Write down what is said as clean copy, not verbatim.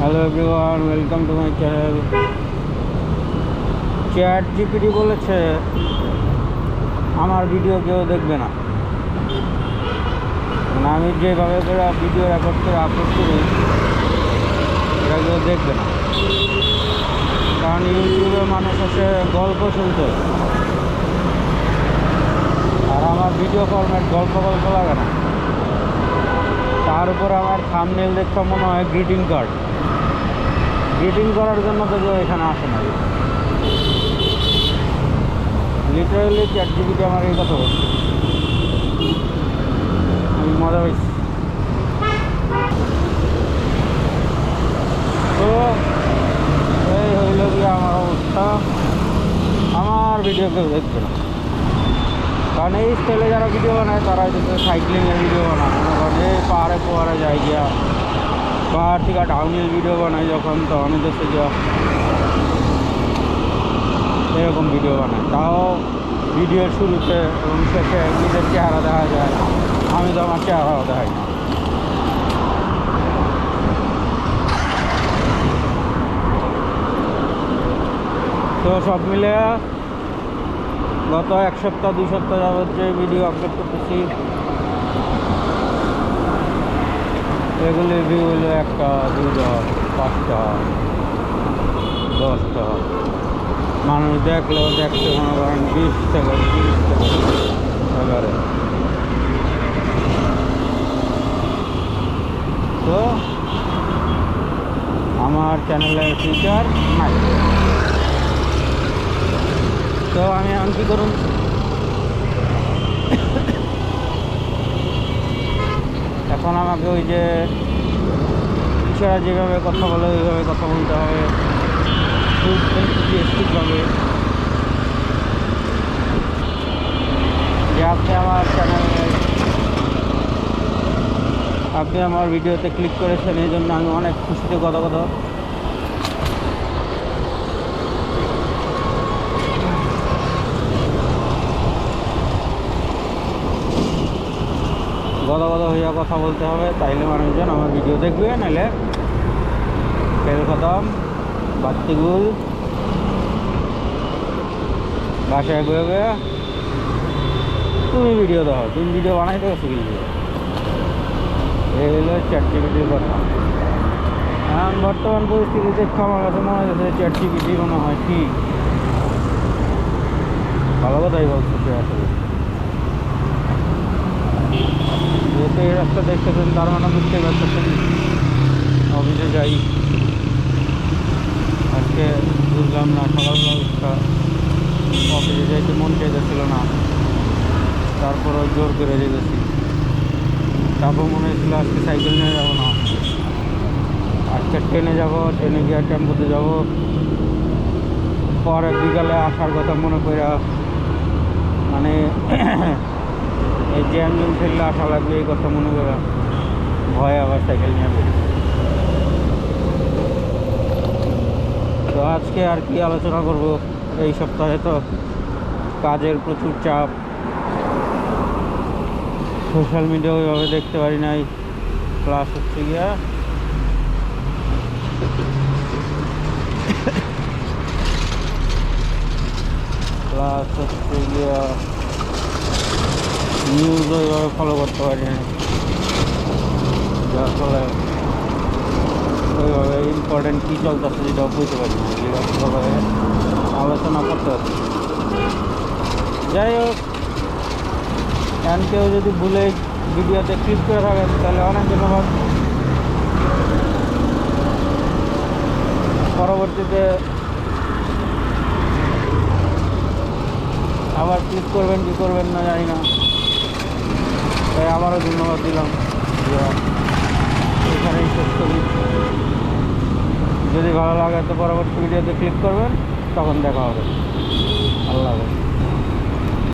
Hello everyone, welcome to my channel. Chat GPT বলেছে আমার video কেউ দেখবে না, মানে আমি যেভাবে করে ভিডিও রেকর্ড করে আপলোড করি এটা কেউ দেখবে না। কারণ ইউটিউবে মানুষ আছে গল্প শুনতে, আর আমার ভিডিও ফরম্যাট গল্প লাগে না। তার উপর আমার থাম্বনেল দেখতে মনে হয় গ্রিটিং কার্ড। গ্রিটিং করার জন্য তো কেউ এখানে আসে না। লিটারেলি চ্যাট জিপিটি আমার এই কথা বলছে, আমি মজা পাইছি। তো এই হইল গিয়ে আমার অবস্থা, আমার ভিডিও কেউ দেখবে না। কারণ এই স্টাইলে যারা ভিডিও বানায় তারা হচ্ছে সাইক্লিংয়ের ভিডিও বানায়, মনে করেন যে পাহাড়ে যায় গিয়া পাহাড় থেকে ডাউনহিল ভিডিও বানায় যখন, তখন হচ্ছে গিয়া এরকম ভিডিও বানায়। তাও ভিডিওর শুরুতে এবং শেষে নিজের চেহারা দেখা যায়, আমি তো আমার চেহারাও দেখাই না। তো সব মিলে গত 1 সপ্তাহ 2 সপ্তাহ যাবত যে ভিডিও আপলোড করতেছি এগুলি ভিউ হলো 1টা 2টা 5টা 10টা, মানুষ দেখলেও দেখতে মনে করেন 20 থেকে 30 থেকে 11। তো আমার চ্যানেলের ফিউচার নাই। তো আমি এখন কী করুন, এখন আমাকে ওই যে টিচাররা যেভাবে কথা বলে ওইভাবে কথা বলতে হবে, খুব এনথুজিয়াস্টিকভাবে, যে আপনি আমার ভিডিওতে ক্লিক করেছেন, এই জন্য আমি অনেক খুশিতে কথা কথা হইয়া কথা বলতে হবে, তাইলে মানুষজন আমার ভিডিও দেখবে। নাহলে ফেল খতম, বাত্তিগুল বাসায় বয়ে তুমি ভিডিও দাও, তুমি ভিডিও বানাইতে গেছো কিন্তু। এই হলো চ্যাট জিপিটির কথা। এখন বর্তমান পরিস্থিতিতে আমার কাছে মনে হচ্ছে চ্যাট জিপিটি মনে হয় ঠিক ভালো কথাই বলতেছে। আসলে যেহেতু এই রাস্তা দেখতেছেন তার মানে বুঝতে পারতেছেন অফিসে যাই। আজকে বুঝলাম না, সকালবেলা অফিসে যাইতে মন চাইতেছিল না, তারপরও জোর করে যেতেছি। তারপর মনে হয়েছিল আজকে সাইকেল নিয়ে যাবো না, আজকে ট্রেনে যাব, ট্রেনে গিয়ে টেম্পোতে যাব। পরে বিকালে আসার কথা মনে করে মানে এই জ্যাম ফেললে আসা লাগবে এই কথা মনে করে ভয় আবার সাইকেল নিয়ে বেরি। তো আজকে আর কি আলোচনা করব, এই সপ্তাহে তো কাজের প্রচুর চাপ, সোশ্যাল মিডিয়া ওইভাবে দেখতে পারি নাই। প্লাস হচ্ছে গিয়া নিউজ ওইভাবে ফলো করতে পারি না, যার ফলে ওইভাবে ইম্পর্টেন্ট কী চলতেছে যেটাও বুঝতে পারি না, এগুলোভাবে আলোচনা করতে হচ্ছে। যাই হোক, এখন কেউ যদি ভুলে ভিডিওতে ক্লিক করে থাকেন তাহলে অনেক ধন্যবাদ। পরবর্তীতে আবার ক্লিক করবেন কি করবেন না জানি না, তাই আবারও ধন্যবাদ দিলাম। এখানেই শেষ করি। যদি ভালো লাগে তো পরবর্তী ভিডিওতে ক্লিক করবেন, তখন দেখা হবে। আল্লাহ হাফেজ।